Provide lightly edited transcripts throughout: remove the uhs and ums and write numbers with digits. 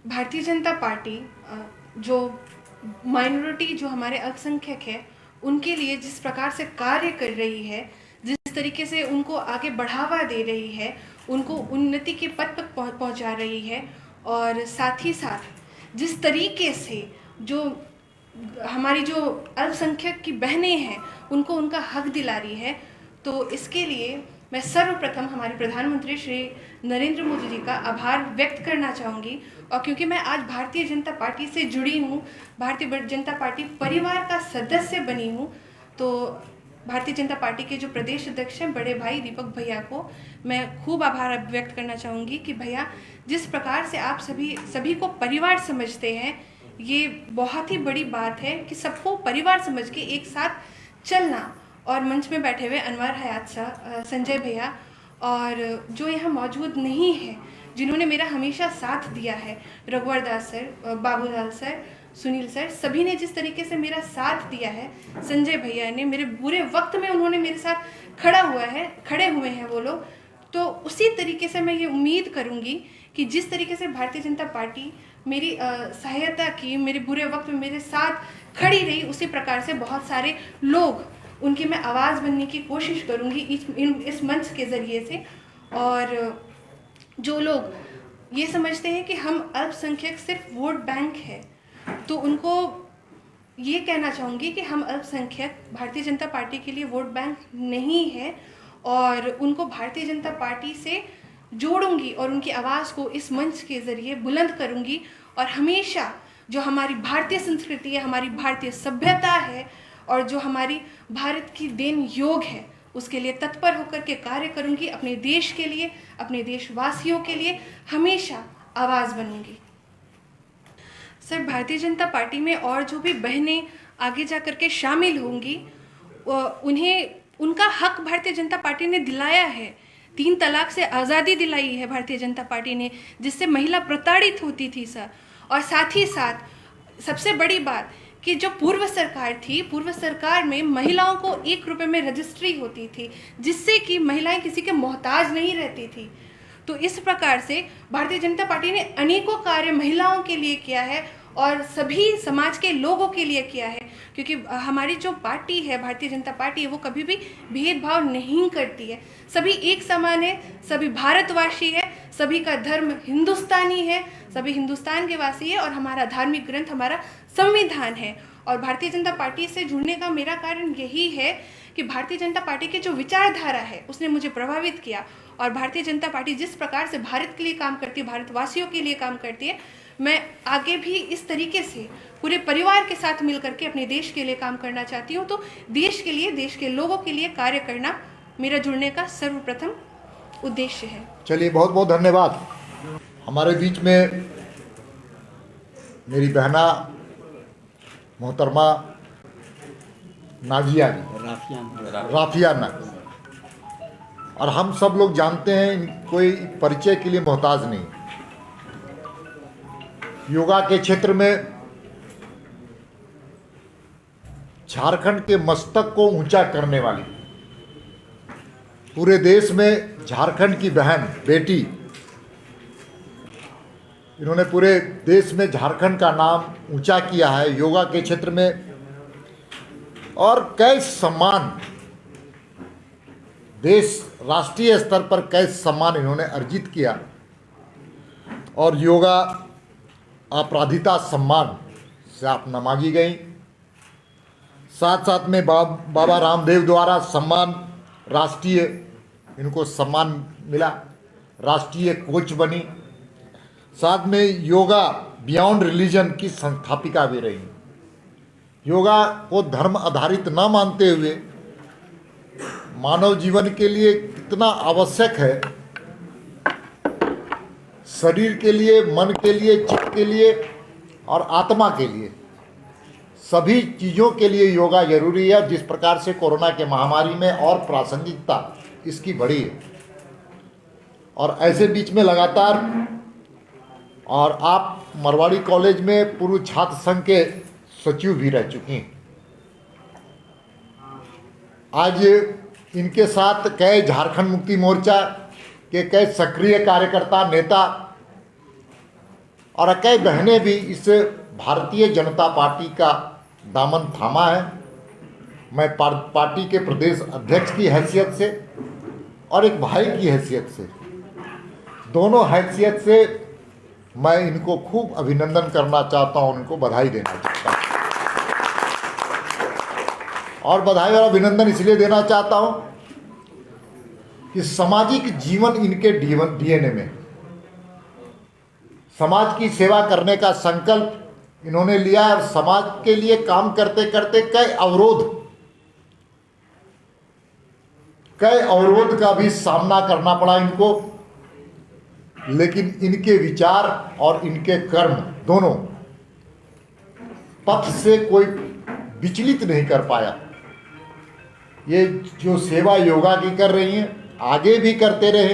Bharatiya Janata party जो minority जो हमारे अल्पसंख्यक है उनके लिए जिस प्रकार से कार्य कर रही है, जिस तरीके से उनको आगे बढ़ावा दे रही है, उनको उन्नति के पथ पर पहुंचा रही है, और साथ ही साथ जिस तरीके से जो हमारी जो अल्पसंख्यक की बहनें हैं उनको उनका हक दिला रही है, तो इसके लिए मैं सर्वप्रथम हमारे प्रधानमंत्री श्री नरेंद्र मोदी जी का आभार व्यक्त करना चाहूँगी। और क्योंकि मैं आज भारतीय जनता पार्टी से जुड़ी हूँ, भारतीय जनता पार्टी परिवार का सदस्य बनी हूँ, तो भारतीय जनता पार्टी के जो प्रदेश अध्यक्ष हैं बड़े भाई दीपक भैया को मैं खूब आभार व्यक्त करना चाहूँगी कि भैया जिस प्रकार से आप सभी को परिवार समझते हैं, ये बहुत ही बड़ी बात है कि सबको परिवार समझ के एक साथ चलना। और मंच में बैठे हुए अनवर हयात साहब, संजय भैया, और जो यहाँ मौजूद नहीं है जिन्होंने मेरा हमेशा साथ दिया है, रघुवर Das sir, Babulal sir, Sunil sir, सभी ने जिस तरीके से मेरा साथ दिया है, संजय भैया ने मेरे बुरे वक्त में उन्होंने मेरे साथ खड़े हुए हैं वो लोग, तो उसी तरीके से मैं ये उम्मीद करूँगी कि जिस तरीके से भारतीय जनता पार्टी मेरी सहायता की, मेरे बुरे वक्त में मेरे साथ खड़ी रही, उसी प्रकार से बहुत सारे लोग उनकी मैं आवाज़ बनने की कोशिश करूँगी इस मंच के ज़रिए से। और जो लोग ये समझते हैं कि हम अल्पसंख्यक सिर्फ वोट बैंक है, तो उनको ये कहना चाहूँगी कि हम अल्पसंख्यक भारतीय जनता पार्टी के लिए वोट बैंक नहीं है, और उनको भारतीय जनता पार्टी से जोड़ूंगी और उनकी आवाज़ को इस मंच के ज़रिए बुलंद करूँगी। और हमेशा जो हमारी भारतीय संस्कृति है, हमारी भारतीय सभ्यता है, और जो हमारी भारत की देन योग है, उसके लिए तत्पर होकर के कार्य करूंगी। अपने देश के लिए, अपने देशवासियों के लिए हमेशा आवाज़ बनूंगी। सर, भारतीय जनता पार्टी में और जो भी बहनें आगे जा कर के शामिल होंगी, उन्हें उनका हक भारतीय जनता पार्टी ने दिलाया है। 3 तलाक से आज़ादी दिलाई है भारतीय जनता पार्टी ने, जिससे महिला प्रताड़ित होती थी सर। और साथ ही साथ सबसे बड़ी बात कि जो पूर्व सरकार थी, पूर्व सरकार में महिलाओं को 1 रुपये में रजिस्ट्री होती थी, जिससे कि महिलाएं किसी के मोहताज नहीं रहती थी। तो इस प्रकार से भारतीय जनता पार्टी ने अनेकों कार्य महिलाओं के लिए किया है और सभी समाज के लोगों के लिए किया है, क्योंकि हमारी जो पार्टी है, भारतीय जनता पार्टी है, वो कभी भी भेदभाव नहीं करती है। सभी एक समान है, सभी भारतवासी है, सभी का धर्म हिंदुस्तानी है, सभी हिंदुस्तान के वासी है, और हमारा धार्मिक ग्रंथ हमारा संविधान है। और भारतीय जनता पार्टी से जुड़ने का मेरा कारण यही है कि भारतीय जनता पार्टी की जो विचारधारा है उसने मुझे प्रभावित किया, और भारतीय जनता पार्टी जिस प्रकार से भारत के लिए काम करती है, भारतवासियों के लिए काम करती है, मैं आगे भी इस तरीके से पूरे परिवार के साथ मिलकर के अपने देश के लिए काम करना चाहती हूँ। तो देश के लिए, देश के लोगों के लिए कार्य करना मेरा जुड़ने का सर्वप्रथम उद्देश्य है। चलिए, बहुत बहुत धन्यवाद। हमारे बीच में मेरी बहना मोहतरमा नाजिया राफियाना, और हम सब लोग जानते हैं, कोई परिचय के लिए मोहताज नहीं। योगा के क्षेत्र में झारखंड के मस्तक को ऊंचा करने वाली, पूरे देश में झारखंड की बहन बेटी, इन्होंने पूरे देश में झारखंड का नाम ऊंचा किया है योगा के क्षेत्र में। और कई सम्मान, देश राष्ट्रीय स्तर पर कई सम्मान इन्होंने अर्जित किया, और योगा अपराधिता सम्मान से आप नवाजी गई। साथ साथ में बाबा रामदेव द्वारा सम्मान, राष्ट्रीय इनको सम्मान मिला, राष्ट्रीय कोच बनी। साथ में योगा बियॉन्ड रिलीजन की संस्थापिका भी रही। योगा को धर्म आधारित न मानते हुए मानव जीवन के लिए कितना आवश्यक है, शरीर के लिए, मन के लिए, चित्त के लिए और आत्मा के लिए, सभी चीज़ों के लिए योगा जरूरी है। जिस प्रकार से कोरोना के महामारी में और प्रासंगिकता इसकी बढ़ी है, और ऐसे बीच में लगातार, और आप मरवाड़ी कॉलेज में पूर्व छात्र संघ के सचिव भी रह चुकी हैं। आज इनके साथ कई झारखंड मुक्ति मोर्चा के कई सक्रिय कार्यकर्ता, नेता और कई बहनें भी इस भारतीय जनता पार्टी का दामन थामा है। मैं पार्टी के प्रदेश अध्यक्ष की हैसियत से और एक भाई की हैसियत से, दोनों हैसियत से मैं इनको खूब अभिनंदन करना चाहता हूँ, उनको बधाई देना चाहता हूँ। और बधाई और अभिनंदन इसलिए देना चाहता हूँ कि सामाजिक जीवन इनके डीएनए में, समाज की सेवा करने का संकल्प इन्होंने लिया और समाज के लिए काम करते करते कई अवरोध का भी सामना करना पड़ा इनको, लेकिन इनके विचार और इनके कर्म दोनों पथ से कोई विचलित नहीं कर पाया। ये जो सेवा योगा की कर रही हैं, आगे भी करते रहे,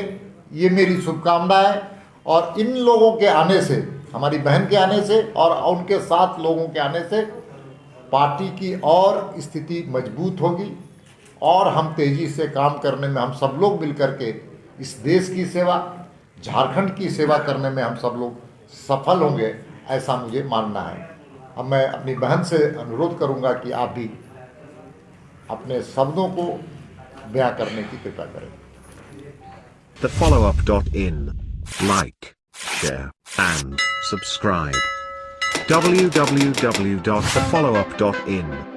ये मेरी शुभकामना है। और इन लोगों के आने से, हमारी बहन के आने से और उनके साथ लोगों के आने से पार्टी की और स्थिति मजबूत होगी और हम तेज़ी से काम करने में, हम सब लोग मिलकर के इस देश की सेवा, झारखंड की सेवा करने में हम सब लोग सफल होंगे, ऐसा मुझे मानना है। अब मैं अपनी बहन से अनुरोध करूंगा कि आप भी अपने शब्दों को बयां करने की कृपा करें। TheFollowUp.in. Like, share, and subscribe. www.thefollowup.in